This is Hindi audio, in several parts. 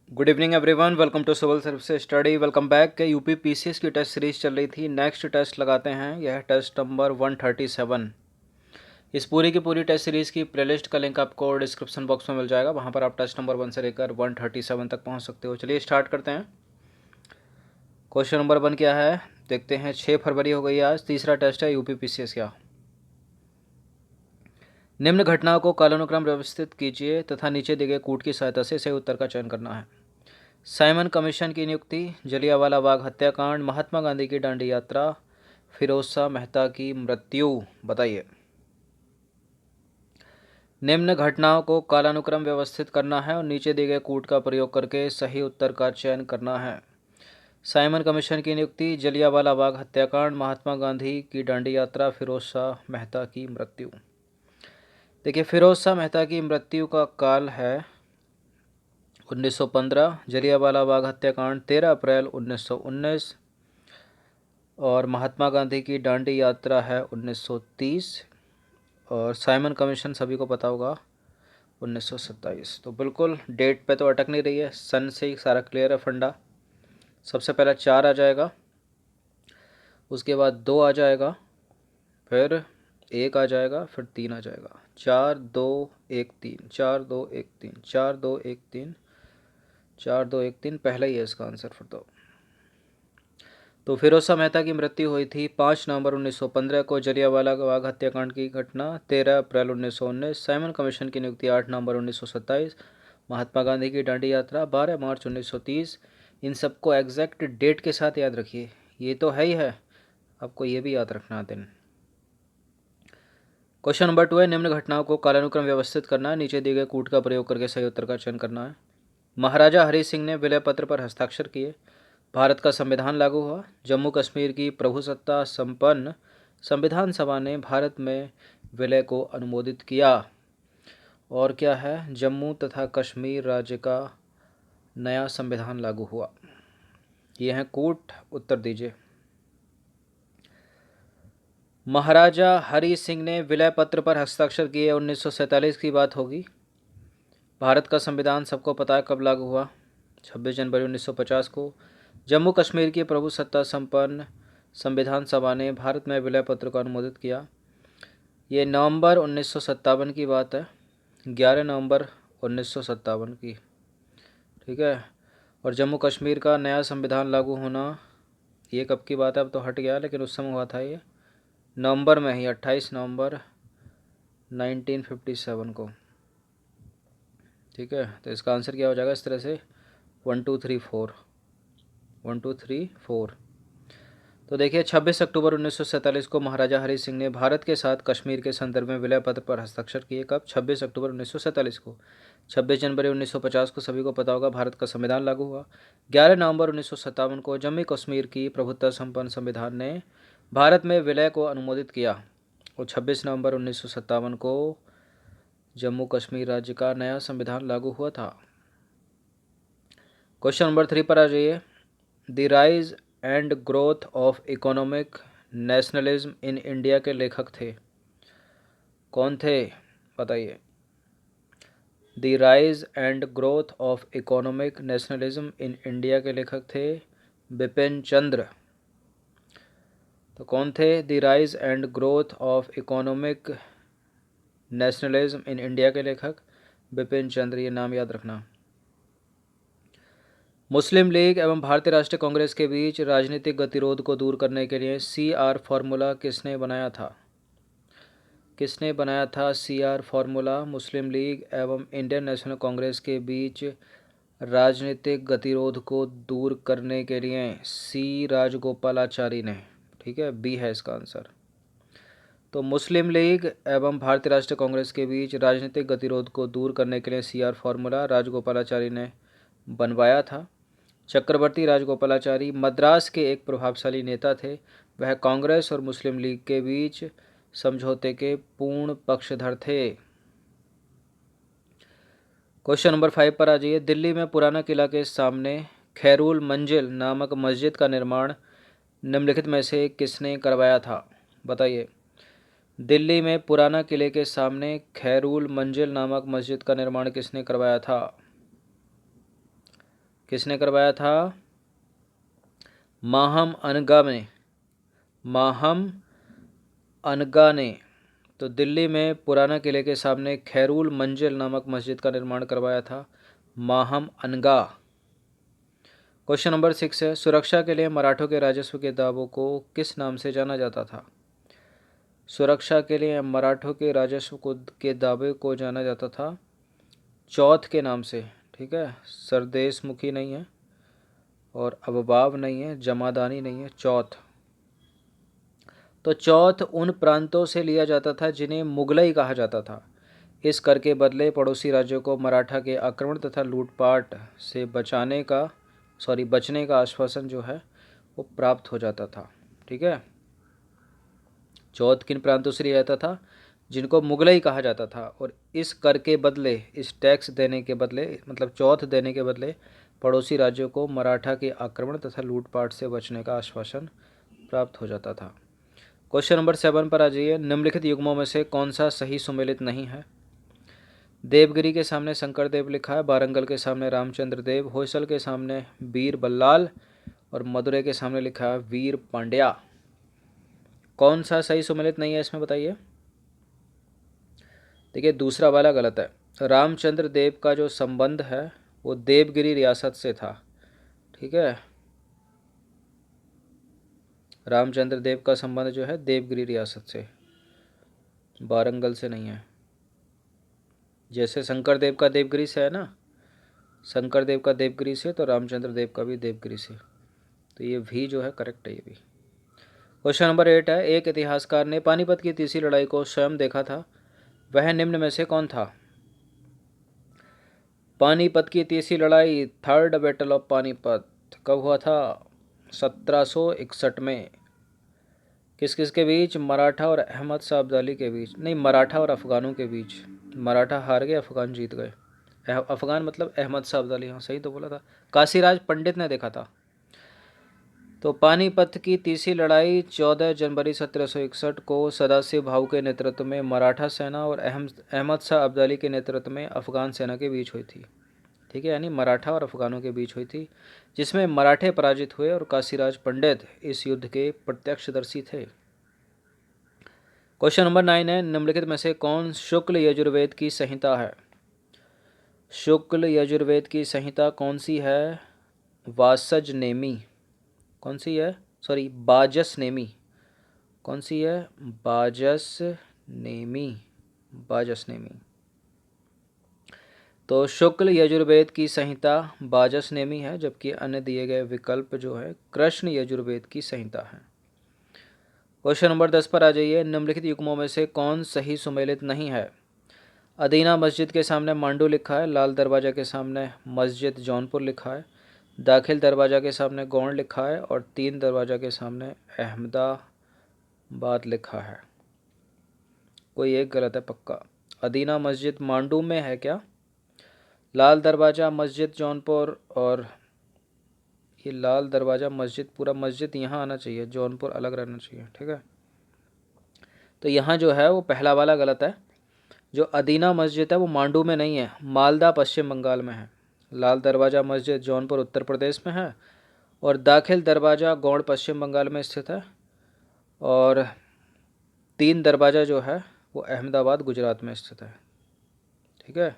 Good evening everyone, welcome to civil services study. Welcome back. UP PCS की टेस्ट सीरीज चल रही थी। नेक्स्ट टेस्ट लगाते हैं, यह है टेस्ट नंबर 137। इस पूरी की पूरी टेस्ट सीरीज़ की प्लेलिस्ट का लिंक आपको डिस्क्रिप्शन बॉक्स में मिल जाएगा। वहाँ पर आप टेस्ट नंबर 1 से लेकर 137 तक पहुँच सकते हो। चलिए स्टार्ट करते हैं। क्वेश्चन नंबर 1 क्या है देखते हैं। 6 फरवरी हो गई आज, तीसरा टेस्ट है यूपी पीसीएस का। निम्न घटनाओं को कालानुक्रम व्यवस्थित कीजिए तथा नीचे दिए गए कूट की सहायता से सही उत्तर का चयन करना है। साइमन कमीशन की नियुक्ति, जलियांवाला बाग हत्याकांड, महात्मा गांधी की दांडी यात्रा, फिरोज शाह मेहता की मृत्यु। बताइए। निम्न घटनाओं को कालानुक्रम व्यवस्थित करना है और नीचे दिए गए कूट का प्रयोग करके सही उत्तर का चयन करना है। साइमन कमीशन की नियुक्ति, जलियांवाला बाग हत्याकांड, महात्मा गांधी की दांडी यात्रा, फिरोज शाह मेहता की मृत्यु। देखिए, फिरोज शाह मेहता की मृत्यु का काल है 1915, जलियांवाला बाग हत्याकांड 13 अप्रैल 1919 और महात्मा गांधी की दांडी यात्रा है 1930 और साइमन कमीशन सभी को पता होगा 1927। तो बिल्कुल डेट पे तो अटक नहीं रही है, सन से ही सारा क्लियर है फंडा। सबसे पहला 4 आ जाएगा, उसके बाद 2 आ जाएगा, फिर 1 आ जाएगा, फिर 3 आ जाएगा। 4 2 1 3, 4 2 1 3, 4 2 1 3, 4 2 1 3, पहला ही है इसका आंसर फिर तो फिरोज शाह मेहता की मृत्यु हुई थी 5 नवंबर 1915 को। जलियांवाला बाग हत्याकांड की घटना 13 अप्रैल 1919। साइमन कमीशन की नियुक्ति 8 नवंबर 1927। महात्मा गांधी की दांडी यात्रा 12 मार्च 1930। इन सबको एग्जैक्ट डेट के साथ याद रखिए, ये तो है ही है, आपको ये भी याद रखना दिन। क्वेश्चन नंबर 2 है, निम्न घटनाओं को कालानुक्रम व्यवस्थित करना है, नीचे दिए गए कूट का प्रयोग करके सही उत्तर का चयन करना है। महाराजा हरि सिंह ने विलय पत्र पर हस्ताक्षर किए, भारत का संविधान लागू हुआ, जम्मू कश्मीर की प्रभुसत्ता संपन्न संविधान सभा ने भारत में विलय को अनुमोदित किया। और क्या है, जम्मू तथा कश्मीर राज्य का नया संविधान लागू हुआ। ये हैं कूट, उत्तर दीजिए। महाराजा हरि सिंह ने विलय पत्र पर हस्ताक्षर किए, 1947 की बात होगी। भारत का संविधान सबको पता है कब लागू हुआ, 26 जनवरी 1950 को। जम्मू कश्मीर की प्रभुसत्ता संपन्न संविधान सभा ने भारत में विलय पत्र को अनुमोदित किया। ये नवंबर 1957 की बात है, 11 नवंबर 1957 की, ठीक है। और जम्मू कश्मीर का नया संविधान लागू होना, ये कब की बात है, अब तो हट गया, लेकिन उस समय हुआ था ये नवंबर में ही, 28 नवंबर 1957 को, ठीक है। तो इसका आंसर क्या हो जाएगा इस तरह से 1 2 3 4, 1 2 3 4। तो देखिए, 26 अक्टूबर 1947 को महाराजा हरि सिंह ने भारत के साथ कश्मीर के संदर्भ में विलय पत्र पर हस्ताक्षर किए। कब? 26 अक्टूबर 1947 को। 26 जनवरी 1950 को सभी को पता होगा भारत का संविधान लागू हुआ। 11 नवंबर 1957 को जम्मू कश्मीर की प्रभुत्व संपन्न संविधान ने भारत में विलय को अनुमोदित किया और 26 नवंबर 1957 को जम्मू कश्मीर राज्य का नया संविधान लागू हुआ था। क्वेश्चन नंबर 3 पर आ जाइए। The rise and growth of economic nationalism in India के लेखक थे, कौन थे? बताइए। The rise and growth of economic nationalism in India के लेखक थे बिपिन चंद्र। तो कौन थे the rise and growth of economic nationalism in India के लेखक? बिपिन चंद्र, ये नाम याद रखना। मुस्लिम लीग एवं भारतीय राष्ट्रीय कांग्रेस के बीच राजनीतिक गतिरोध को दूर करने के लिए CR फार्मूला किसने बनाया था? किसने बनाया था CR फार्मूला? मुस्लिम लीग एवं इंडियन नेशनल कांग्रेस के बीच राजनीतिक गतिरोध को दूर करने के लिए C राजगोपालाचारी ने, ठीक है, बी है इसका आंसर। तो मुस्लिम लीग एवं भारतीय राष्ट्रीय कांग्रेस के बीच राजनीतिक गतिरोध को दूर करने के लिए CR फार्मूला राजगोपालाचारी ने बनवाया था। चक्रवर्ती राजगोपालाचारी मद्रास के एक प्रभावशाली नेता थे। वह कांग्रेस और मुस्लिम लीग के बीच समझौते के पूर्ण पक्षधर थे। क्वेश्चन नंबर 5 पर आ जाइए। दिल्ली में पुराना किला के सामने खैरुल मंजिल नामक मस्जिद का निर्माण निम्नलिखित में से किसने करवाया था? बताइए। दिल्ली में पुराना किले के सामने खैरुल मंजिल नामक मस्जिद का निर्माण किसने करवाया था? किसने करवाया था? माहम अनगा ने, माहम अनगा ने। तो दिल्ली में पुराना किले के सामने खैरुल मंजिल नामक मस्जिद का निर्माण करवाया था माहम अनगा। क्वेश्चन नंबर 6 है, सुरक्षा के लिए मराठों के राजस्व के दावों को किस नाम से जाना जाता था? सुरक्षा के लिए मराठों के राजस्व को के दावे को जाना जाता था चौथ के नाम से। ठीक है, सरदेशमुखी नहीं है और अबवाब नहीं है, जमादानी नहीं है, चौथ। तो चौथ उन प्रांतों से लिया जाता था जिन्हें मुगलई कहा जाता था। इस कर के बदले पड़ोसी राज्यों को मराठा के आक्रमण तथा लूटपाट से बचने का आश्वासन जो है वो प्राप्त हो जाता था। ठीक है, चौथ किन प्रांतों से लिया जाता था? जिनको मुगलई कहा जाता था। और इस कर के बदले, इस टैक्स देने के बदले, मतलब चौथ देने के बदले पड़ोसी राज्यों को मराठा के आक्रमण तथा लूटपाट से बचने का आश्वासन प्राप्त हो जाता था। क्वेश्चन नंबर 7 पर आ जाइए। निम्नलिखित युग्मों में से कौन सा सही सुमेलित नहीं है? देवगिरी के सामने शंकर देव लिखा है, वारंगल के सामने रामचंद्र देव, होयसल के सामने वीर बल्लाल और मदुरै के सामने लिखा है वीर पांड्या। कौन सा सही सुमेलित नहीं है इसमें बताइए? देखिए, दूसरा वाला गलत है। रामचंद्र देव का जो संबंध है वो देवगिरी रियासत से था। ठीक है, रामचंद्र देव का संबंध जो है देवगिरी रियासत से, वारंगल से नहीं है। जैसे शंकर देव का देवगिरी से है ना, शंकर देव का देवगिरी से, तो रामचंद्र देव का भी देवगिरी से। तो ये भी जो है करेक्ट है ये भी। क्वेश्चन नंबर 8 है, एक इतिहासकार ने पानीपत की तीसरी लड़ाई को स्वयं देखा था, वह निम्न में से कौन था? पानीपत की तीसरी लड़ाई, थर्ड बैटल ऑफ पानीपत, कब हुआ था? 1761 में। किस किस के बीच? मराठा और अहमद शाह अब्दाली के बीच, नहीं, मराठा और अफगानों के बीच। मराठा हार गए, अफगान जीत गए। अफगान मतलब अहमद शाह अब्दाली, हाँ सही तो बोला था। काशीराज पंडित ने देखा था। तो पानीपत की तीसरी लड़ाई 14 जनवरी 1761 को सदाशिव भाऊ के नेतृत्व में मराठा सेना और अहमद शाह अब्दाली के नेतृत्व में अफगान सेना के बीच हुई थी। ठीक है, यानी मराठा और अफगानों के बीच हुई थी, जिसमें मराठे पराजित हुए और काशीराज पंडित इस युद्ध के प्रत्यक्षदर्शी थे। क्वेश्चन नंबर 9 है, निम्नलिखित में से कौन शुक्ल यजुर्वेद की संहिता है? शुक्ल यजुर्वेद की संहिता कौन सी है? वासज नेमी। कौन सी है? सॉरी, बाजस नेमी। कौन सी है? बाजस नेमी, बाजस नेमी। तो शुक्ल यजुर्वेद की संहिता बाजस नेमी है, जबकि अन्य दिए गए विकल्प जो है कृष्ण यजुर्वेद की संहिता है। क्वेश्चन नंबर 10 पर आ जाइए। निम्नलिखित युग्मों में से कौन सही सुमेलित नहीं है? अदीना मस्जिद के सामने मांडू लिखा है, लाल दरवाजा के सामने मस्जिद जौनपुर लिखा है, दाखिल दरवाजा के सामने गौड़ लिखा है और तीन दरवाजा के सामने अहमदाबाद लिखा है। कोई एक गलत है पक्का। अदीना मस्जिद मांडू में है क्या? लाल दरवाज़ा मस्जिद जौनपुर, और ये लाल दरवाज़ा मस्जिद, पूरा मस्जिद यहाँ आना चाहिए, जौनपुर अलग रहना चाहिए। ठीक है, तो यहाँ जो है वो पहला वाला गलत है। जो अदीना मस्जिद है वो मांडू में नहीं है, मालदा पश्चिम बंगाल में है। लाल दरवाज़ा मस्जिद जौनपुर उत्तर प्रदेश में है और दाखिल दरवाज़ा गौड़ पश्चिम बंगाल में स्थित है। और तीन दरवाज़ा जो है वो अहमदाबाद गुजरात में स्थित है। ठीक है,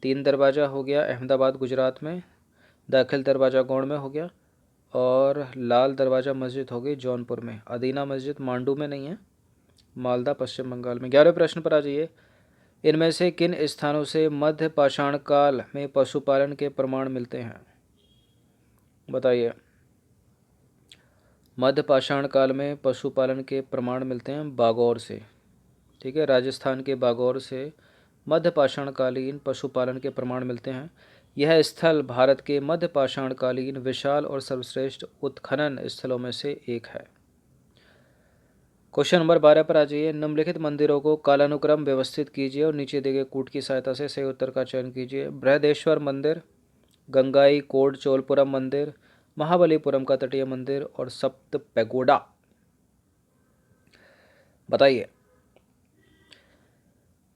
तीन दरवाज़ा हो गया अहमदाबाद गुजरात में, दाखिल दरवाज़ा गौड़ में हो गया, और लाल दरवाज़ा मस्जिद हो गई जौनपुर में। अदीना मस्जिद मांडू में नहीं है, मालदा पश्चिम बंगाल में। 11वें प्रश्न पर आ जाइए। इनमें से किन स्थानों से मध्य पाषाण काल में पशुपालन के प्रमाण मिलते हैं? बताइए। मध्य पाषाण काल में पशुपालन के प्रमाण मिलते हैं बागौर से। ठीक है, राजस्थान के बागौर से मध्य पाषाणकालीन पशुपालन के प्रमाण मिलते हैं। यह स्थल भारत के मध्य पाषाणकालीन विशाल और सर्वश्रेष्ठ उत्खनन स्थलों में से एक है। क्वेश्चन नंबर 12 पर आ जाइए। निम्नलिखित मंदिरों को कालानुक्रम व्यवस्थित कीजिए और नीचे दिए गए कूट की सहायता से सही उत्तर का चयन कीजिए। बृहदेश्वर मंदिर, गंगाई कोट चोलपुरम मंदिर, महाबलीपुरम का तटीय मंदिर और सप्त पैगोडा। बताइए,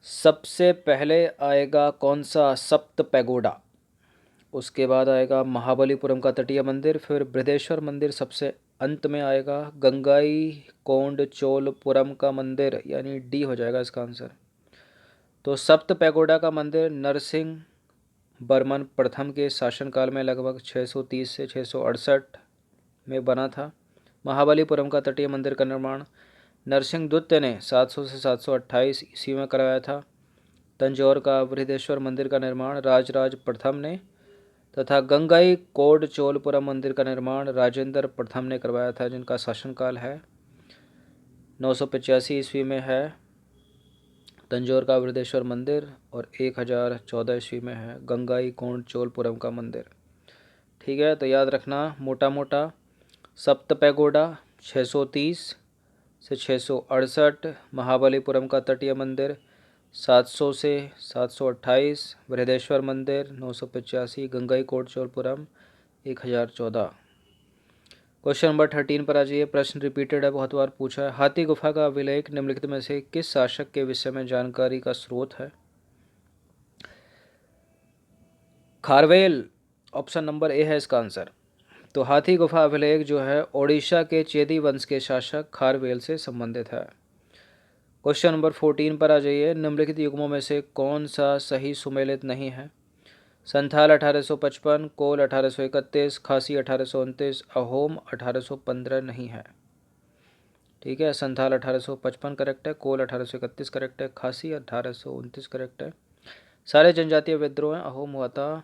सबसे पहले आएगा कौन सा? सप्त पैगोडा। उसके बाद आएगा महाबलीपुरम का तटीय मंदिर, फिर बृहदेश्वर मंदिर सबसे अंत में आएगा, गंगाई कोंड चोलपुरम का मंदिर, यानी डी हो जाएगा इसका आंसर। तो सप्त पैगोडा का मंदिर नरसिंह बर्मन प्रथम के शासनकाल में लगभग 630 से 668 में बना था। महाबलीपुरम का तटीय मंदिर का निर्माण नरसिंह द्वितीय ने 700 से 728 ईस्वी में करवाया था। तंजौर का बृहदेश्वर मंदिर का निर्माण राजराज प्रथम ने तथा गंगाई कोड चोलपुरम मंदिर का निर्माण राजेंद्र प्रथम ने करवाया था, जिनका शासनकाल है 985 ईस्वी में है तंजौर का बृहदेश्वर मंदिर, और 1014 ईस्वी में है गंगाई कोंड चोलपुरम का मंदिर। ठीक है, तो याद रखना मोटा मोटा, सप्त पैगोडा 630 से 668, महाबलीपुरम का तटीय मंदिर 700 से 728, बृहदेश्वर मंदिर 985, Gangaikonda Cholapuram 1014। Question number 13 पर आ जाइए। प्रश्न रिपीटेड है, बहुत बार पूछा है। हाथी गुफा का अभिलेख निम्नलिखित में से किस शासक के विषय में जानकारी का स्रोत है? खारवेल, ऑप्शन नंबर ए है इसका आंसर। तो हाथी गुफा अभिलेख जो है ओडिशा के चेदी वंश के शासक खारवेल से संबंधित है। क्वेश्चन नंबर 14 पर आ जाइए। निम्नलिखित युग्मों में से कौन सा सही सुमेलित नहीं है? संथाल 1855, कोल 1831, खासी 1829, अहोम 1815 नहीं है। ठीक है, संथाल 1855 करेक्ट है, कोल 1831 करेक्ट है, खासी 1829 करेक्ट है। सारे जनजातीय विद्रोह अहोम हुआ था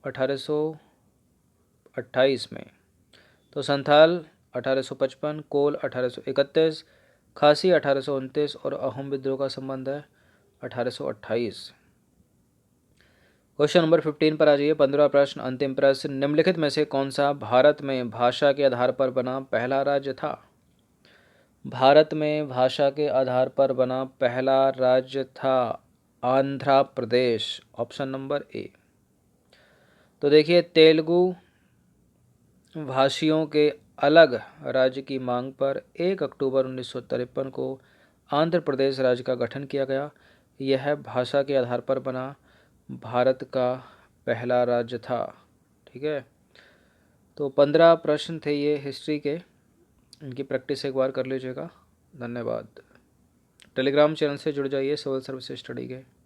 1828 में। तो संथाल 1855, कोल 1831, खासी 1829 और अहोम विद्रोह का संबंध है 1828। क्वेश्चन नंबर 15 पर आ जाइए। 15वां प्रश्न, अंतिम प्रश्न। निम्नलिखित में से कौन सा भारत में भाषा के आधार पर बना पहला राज्य था? भारत में भाषा के आधार पर बना पहला राज्य था Andhra Pradesh, option number A. तो देखिए, तेलुगु भाषियों के अलग राज्य की मांग पर 1 अक्टूबर 1953 को आंध्र प्रदेश राज्य का गठन किया गया। यह भाषा के आधार पर बना भारत का पहला राज्य था। ठीक है, तो 15 प्रश्न थे ये हिस्ट्री के, इनकी प्रैक्टिस एक बार कर लीजिएगा। धन्यवाद। टेलीग्राम चैनल से जुड़ जाइए सिविल सर्विस स्टडी के।